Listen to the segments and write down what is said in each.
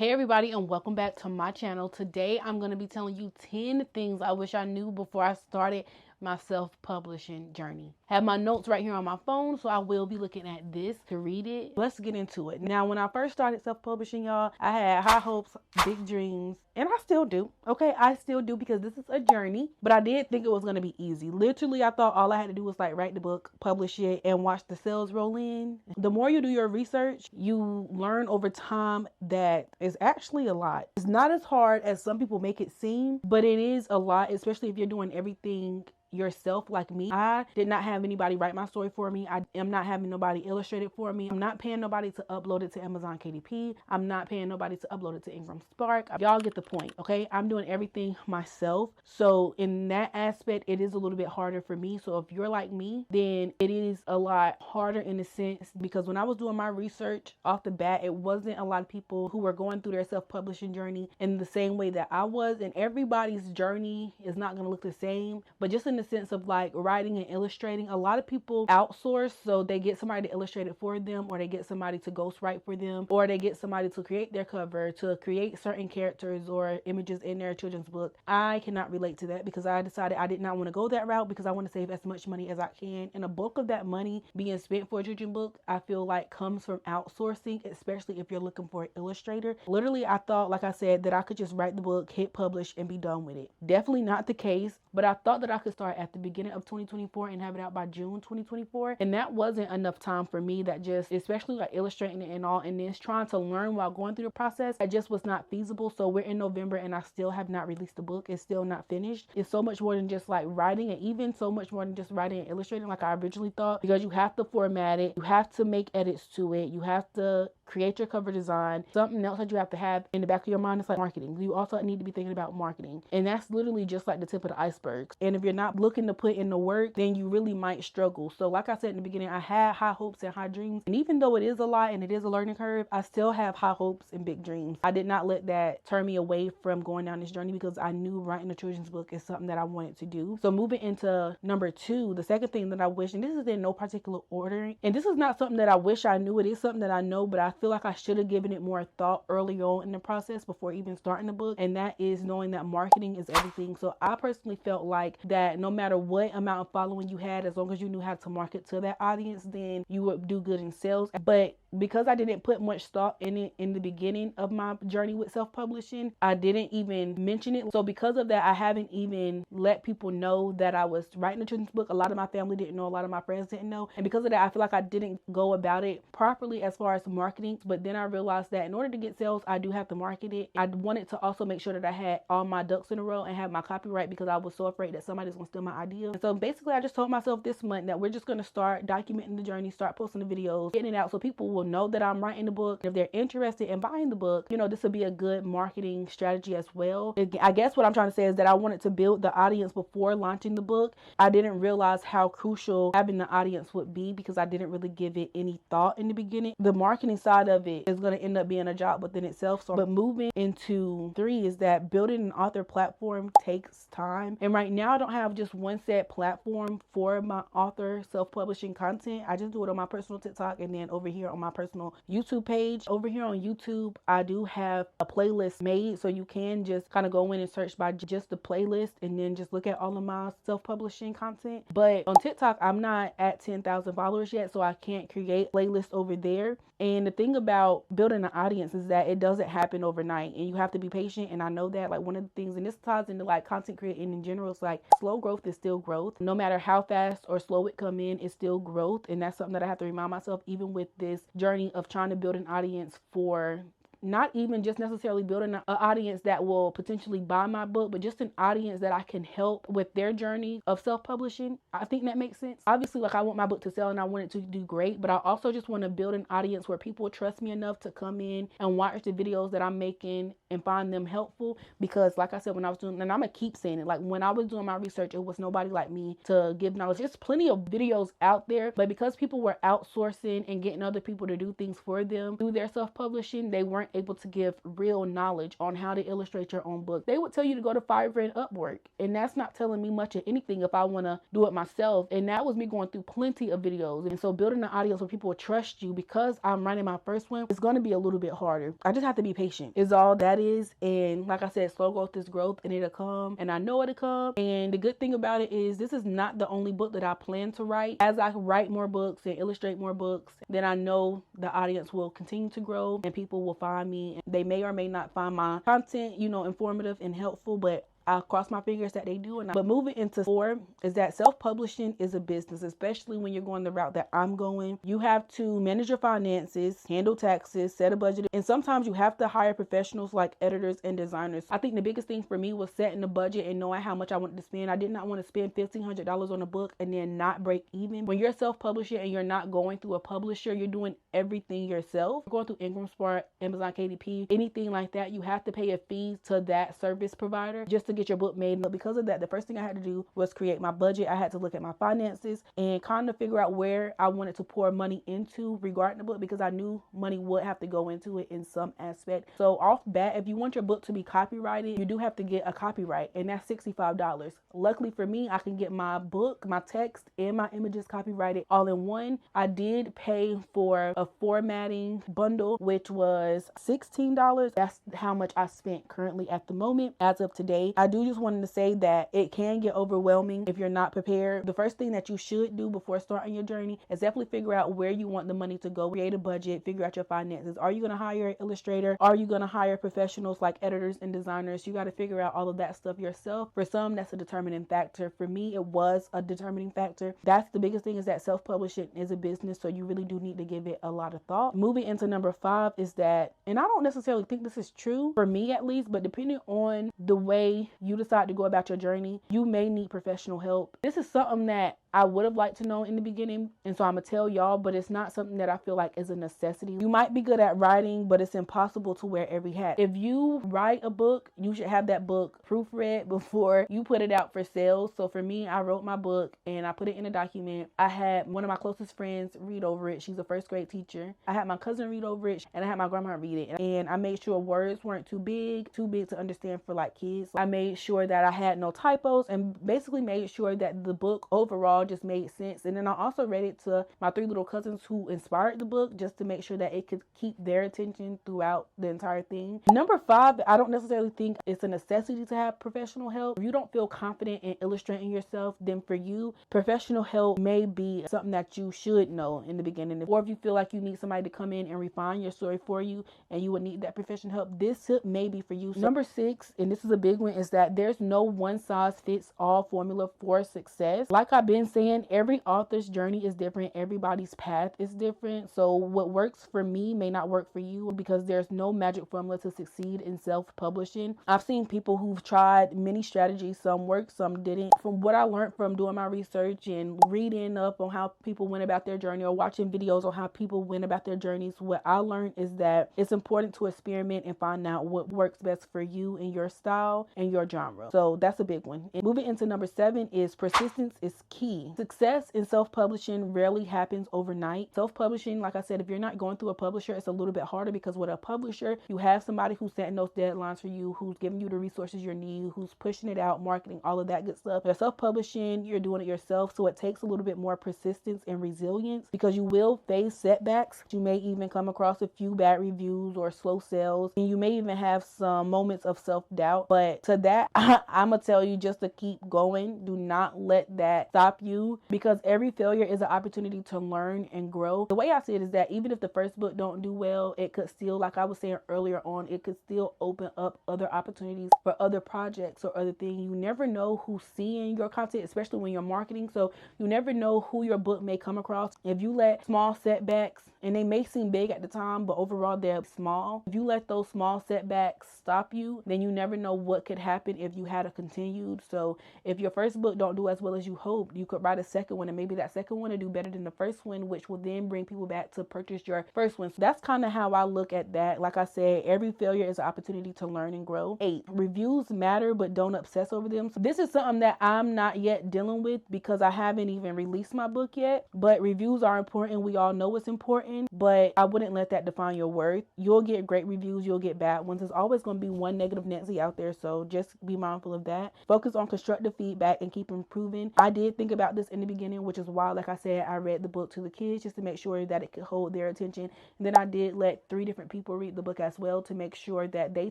Hey everybody, and welcome back to my channel. Today I'm going to be telling you 10 things I wish I knew before I started my self-publishing journey. I have my notes right here on my phone, so I will be looking at this to read it. Let's get into it. Now, when I first started self-publishing, y'all, I had high hopes, big dreams, and I still do. Okay, I still do, because this is a journey, but I did think it was going to be easy. Literally, I thought all I had to do was like write the book, publish it, and watch the sales roll in. The more you do your research, you learn over time that it's actually a lot. It's not as hard as some people make it seem, but it is a lot, especially if you're doing everything yourself like me. I did not have anybody write my story for me. I am not having nobody illustrate it for me. I'm not paying nobody to upload it to Amazon KDP. I'm not paying nobody to upload it to Ingram Spark. Y'all get the point, okay? I'm doing everything myself. So in that aspect, it is a little bit harder for me. So if you're like me, then it is a lot harder in a sense, because when I was doing my research off the bat, it wasn't a lot of people who were going through their self-publishing journey in the same way that I was. And everybody's journey is not going to look the same, but just in the sense of like writing and illustrating, a lot of people outsource, so they get somebody to illustrate it for them, or they get somebody to ghostwrite for them, or they get somebody to create their cover, to create certain characters or images in their children's book. I cannot relate to that, because I decided I did not want to go that route, because I want to save as much money as I can, and a bulk of that money being spent for a children's book, I feel like comes from outsourcing, especially if you're looking for an illustrator. Literally, I thought, like I said, that I could just write the book, hit publish, and be done with it. Definitely not the case, but I thought that I could start at the beginning of 2024 and have it out by June 2024, and that wasn't enough time for me. That just, especially like illustrating it and all, and then trying to learn while going through the process, that just was not feasible. So we're in November and I still have not released the book. It's still not finished. It's so much more than just like writing, and even so much more than just writing and illustrating like I originally thought, because you have to format it, you have to make edits to it, you have to create your cover design. Something else that you have to have in the back of your mind is like marketing. You also need to be thinking about marketing, and that's literally just like the tip of the iceberg. And if you're not looking to put in the work, then you really might struggle. So like I said in the beginning, I had high hopes and high dreams, and even though it is a lot and it is a learning curve, I still have high hopes and big dreams. I did not let that turn me away from going down this journey, because I knew writing a children's book is something that I wanted to do. So moving into number 2, the second thing that I wish, and this is in no particular order, and this is not something that I wish I knew, it is something that I know, but I feel like I should have given it more thought early on in the process before even starting the book, and that is knowing that marketing is everything. So I personally felt like that no matter what amount of following you had, as long as you knew how to market to that audience, then you would do good in sales. But because I didn't put much thought in it in the beginning of my journey with self-publishing, I didn't even mention it. So because of that, I haven't even let people know that I was writing a children's book. A lot of my family didn't know, a lot of my friends didn't know, and because of that, I feel like I didn't go about it properly as far as marketing. But then I realized that in order to get sales, I do have to market it. I wanted to also make sure that I had all my ducks in a row and have my copyright, because I was so afraid that somebody's gonna steal my idea. And so basically, I just told myself this month that we're just gonna start documenting the journey, start posting the videos, getting it out, so people will know that I'm writing the book. If they're interested in buying the book, you know, this would be a good marketing strategy as well. I guess what I'm trying to say is that I wanted to build the audience before launching the book. I didn't realize how crucial having the audience would be, because I didn't really give it any thought in the beginning. The marketing side of it is going to end up being a job within itself. So, but moving into 3 is that building an author platform takes time. And right now I don't have just one set platform for my author self-publishing content. I just do it on my personal TikTok, and then over here on my personal YouTube page. Over here on YouTube, I do have a playlist made, so you can just kind of go in and search by just the playlist, and then just look at all of my self-publishing content. But on TikTok, I'm not at 10,000 followers yet, so I can't create playlists over there. And the thing about building an audience is that it doesn't happen overnight, and you have to be patient. And I know that, like, one of the things, and this ties into like content creating in general, it's like slow growth is still growth. No matter how fast or slow it come in, it's still growth. And that's something that I have to remind myself, even with this journey of trying to build an audience for not even just necessarily building an audience that will potentially buy my book, but just an audience that I can help with their journey of self-publishing. I think that makes sense. Obviously, like, I want my book to sell and I want it to do great, but I also just want to build an audience where people trust me enough to come in and watch the videos that I'm making and find them helpful. Because like I said, when I was doing, and I'm gonna keep saying it, like when I was doing my research, it was nobody like me to give knowledge. There's plenty of videos out there, but because people were outsourcing and getting other people to do things for them through their self-publishing, they weren't aren't able to give real knowledge on how to illustrate your own book. They would tell you to go to Fiverr and Upwork, and that's not telling me much of anything if I want to do it myself. And that was me going through plenty of videos. And so building an audience where people will trust you, because I'm running my first one, it's going to be a little bit harder. I just have to be patient is all that is. And like I said, slow growth is growth, and it'll come, and I know it'll come. And the good thing about it is this is not the only book that I plan to write. As I write more books and illustrate more books, then I know the audience will continue to grow and people will find me. They may or may not find my content, informative and helpful, but I'll cross my fingers that they do. But moving into 4 is that self-publishing is a business, especially when you're going the route that I'm going. You have to manage your finances, handle taxes, set a budget, and sometimes you have to hire professionals like editors and designers. I think the biggest thing for me was setting a budget and knowing how much I wanted to spend. I did not want to spend $1,500 on a book and then not break even. When you're self-publishing and you're not going through a publisher, you're doing everything yourself. You're going through IngramSmart, Amazon KDP, anything like that, you have to pay a fee to that service provider just to get your book made. But because of that, the first thing I had to do was create my budget. I had to look at my finances and kind of figure out where I wanted to pour money into regarding the book, because I knew money would have to go into it in some aspect. So off bat, if you want your book to be copyrighted, you do have to get a copyright, and that's $65. Luckily for me, I can get my book, my text, and my images copyrighted all in one. I did pay for a formatting bundle, which was $16. That's how much I spent currently at the moment as of today. I do just wanted to say that it can get overwhelming if you're not prepared. The first thing that you should do before starting your journey is definitely figure out where you want the money to go. Create a budget, figure out your finances. Are you going to hire an illustrator? Are you going to hire professionals like editors and designers? You got to figure out all of that stuff yourself. For some, that's a determining factor. For me, it was a determining factor. That's the biggest thing, is that self-publishing is a business, so you really do need to give it a lot of thought. Moving into number 5 is that, and I don't necessarily think this is true for me at least, but depending on the way you decide to go about your journey, you may need professional help. This is something that I would have liked to know in the beginning, and so I'm gonna tell y'all, but it's not something that I feel like is a necessity. You might be good at writing, but it's impossible to wear every hat. If you write a book, you should have that book proofread before you put it out for sale. So for me, I wrote my book and I put it in a document. I had one of my closest friends read over it. She's a first grade teacher. I had my cousin read over it, and I had my grandma read it. And I made sure words weren't too big to understand for like kids. I made sure that I had no typos, and basically made sure that the book overall just made sense. And then I also read it to my 3 little cousins who inspired the book, just to make sure that it could keep their attention throughout the entire thing. Number 5, I don't necessarily think it's a necessity to have professional help. If you don't feel confident in illustrating yourself, then for you, professional help may be something that you should know in the beginning. Or if you feel like you need somebody to come in and refine your story for you, and you would need that professional help, this tip may be for you. So number 6, and this is a big one, is that there's no one size fits all formula for success. Like I've been saying, every author's journey is different. Everybody's path is different. So what works for me may not work for you, because there's no magic formula to succeed in self-publishing. I've seen people who've tried many strategies. Some worked, some didn't. From what I learned from doing my research and reading up on how people went about their journey, or watching videos on how people went about their journeys, what I learned is that it's important to experiment and find out what works best for you and your style and your genre. So that's a big one. And moving into number 7 is persistence is key. Success in self-publishing rarely happens overnight. Self-publishing, like I said, if you're not going through a publisher, it's a little bit harder, because with a publisher, you have somebody who's setting those deadlines for you, who's giving you the resources you need, who's pushing it out, marketing, all of that good stuff. With self-publishing, you're doing it yourself, so it takes a little bit more persistence and resilience, because you will face setbacks. You may even come across a few bad reviews or slow sales, and you may even have some moments of self-doubt. But to that, I'm gonna tell you just to keep going. Do not let that stop you, because every failure is an opportunity to learn and grow. The way I see it is that even if the first book don't do well, it could still, like I was saying earlier on, it could still open up other opportunities for other projects or other things. You never know who's seeing your content, especially when you're marketing. So you never know who your book may come across. If you let small setbacks, and they may seem big at the time, but overall they're small. If you let those small setbacks stop you, then you never know what could happen if you had a continued. So if your first book don't do as well as you hoped, you could write a second one, and maybe that second one will do better than the first one, which will then bring people back to purchase your first one. So that's kind of how I look at that. Like I said, every failure is an opportunity to learn and grow. 8, reviews matter, but don't obsess over them. So this is something that I'm not yet dealing with, because I haven't even released my book yet, but reviews are important. We all know it's important. important, but I wouldn't let that define your worth. You'll get great reviews, you'll get bad ones. There's always going to be one negative Nancy out there, so just be mindful of that. Focus on constructive feedback and keep improving. I did think about this in the beginning, which is why, like I said, I read the book to the kids just to make sure that it could hold their attention. And then I did let 3 different people read the book as well to make sure that they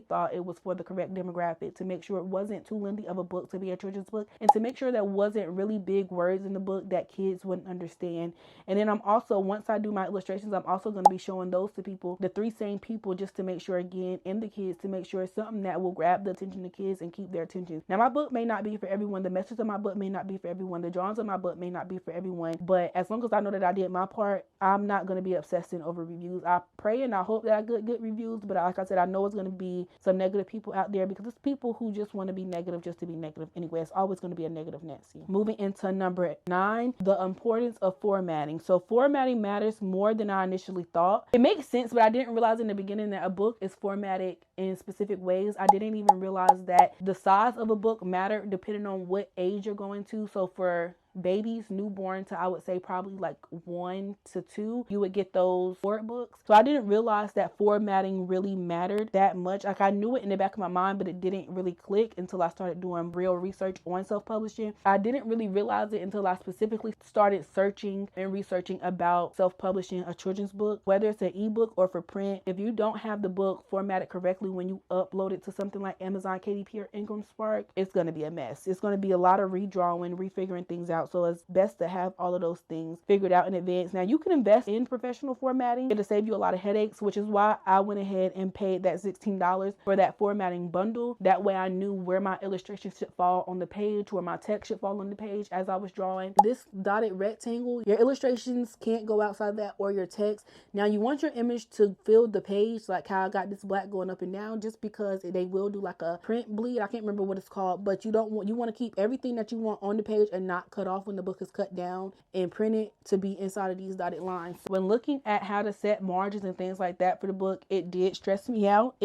thought it was for the correct demographic, to make sure it wasn't too lengthy of a book to be a children's book, and to make sure there wasn't really big words in the book that kids wouldn't understand. And then I'm also, once I do my illustrations, I'm also going to be showing those to people, the 3 same people, just to make sure, again, and the kids, to make sure it's something that will grab the attention of kids and keep their attention. Now, my book may not be for everyone. The message of my book may not be for everyone. The drawings of my book may not be for everyone. But as long as I know that I did my part, I'm not going to be obsessing over reviews. I pray and I hope that I get good reviews. But like I said, I know it's going to be some negative people out there, because it's people who just want to be negative just to be negative. Anyway, it's always going to be a negative Nancy. Moving into number 9, the importance of formatting. So formatting matters more than I initially thought. It makes sense, but I didn't realize in the beginning that a book is formatted in specific ways. I didn't even realize that the size of a book mattered depending on what age you're going to. So for babies, newborn to, I would say, probably like 1 to 2, you would get those word books. So I didn't realize that formatting really mattered that much. Like, I knew it in the back of my mind, but it didn't really click until I started doing real research on self-publishing. I didn't really realize it until I specifically started searching and researching about self-publishing a children's book, whether it's an ebook or for print. If you don't have the book formatted correctly when you upload it to something like Amazon KDP or Ingram Spark, it's going to be a mess. It's going to be a lot of redrawing, refiguring things out. So it's best to have all of those things figured out in advance. Now, you can invest in professional formatting. It'll save you a lot of headaches, which is why I went ahead and paid that $16 for that formatting bundle. That way I knew where my illustrations should fall on the page, where my text should fall on the page as I was drawing. This dotted rectangle, your illustrations can't go outside that, or your text. Now, you want your image to fill the page, like how I got this black going up and down, just because they will do like a print bleed. I can't remember what it's called, but you want to keep everything that you want on the page and not cut off when the book is cut down and printed to be inside of these dotted lines. When looking at how to set margins and things like that for the book, it did stress me out.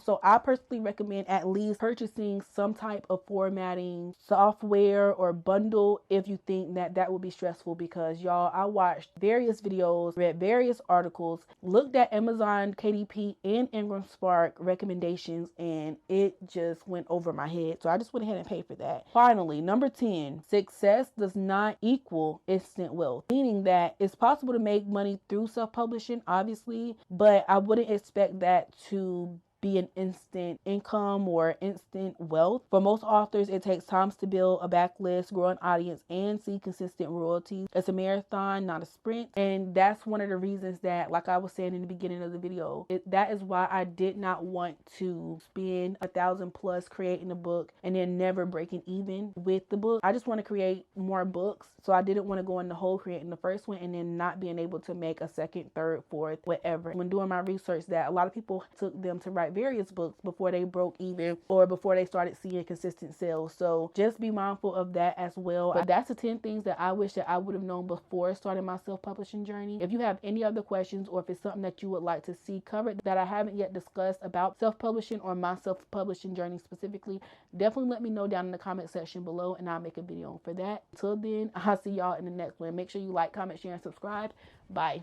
So I personally recommend at least purchasing some type of formatting software or bundle if you think that would be stressful, because y'all, I watched various videos, read various articles, looked at Amazon KDP and Ingram Spark recommendations, and it just went over my head. So I just went ahead and paid for that. Finally, number 10, success does not equal instant wealth, meaning that it's possible to make money through self-publishing, obviously, but I wouldn't expect that to be an instant income or instant wealth. For most authors, it takes time to build a backlist, grow an audience, and see consistent royalties. It's a marathon, not a sprint. And that's one of the reasons that, like I was saying in the beginning of the video, that is why I did not want to spend $1,000+ creating a book and then never breaking even with the book. I just want to create more books. So I didn't want to go in the hole creating the first one and then not being able to make a second, third, fourth, whatever. When doing my research, that a lot of people took them to write various books before they broke even or before they started seeing consistent sales. So just be mindful of that as well. But that's the 10 things that I wish that I would have known before starting my self-publishing journey. If you have any other questions, or if it's something that you would like to see covered that I haven't yet discussed about self-publishing or my self-publishing journey specifically, definitely let me know down in the comment section below and I'll make a video for that. Until then, I'll see y'all in the next one. Make sure you like, comment, share, and subscribe. Bye.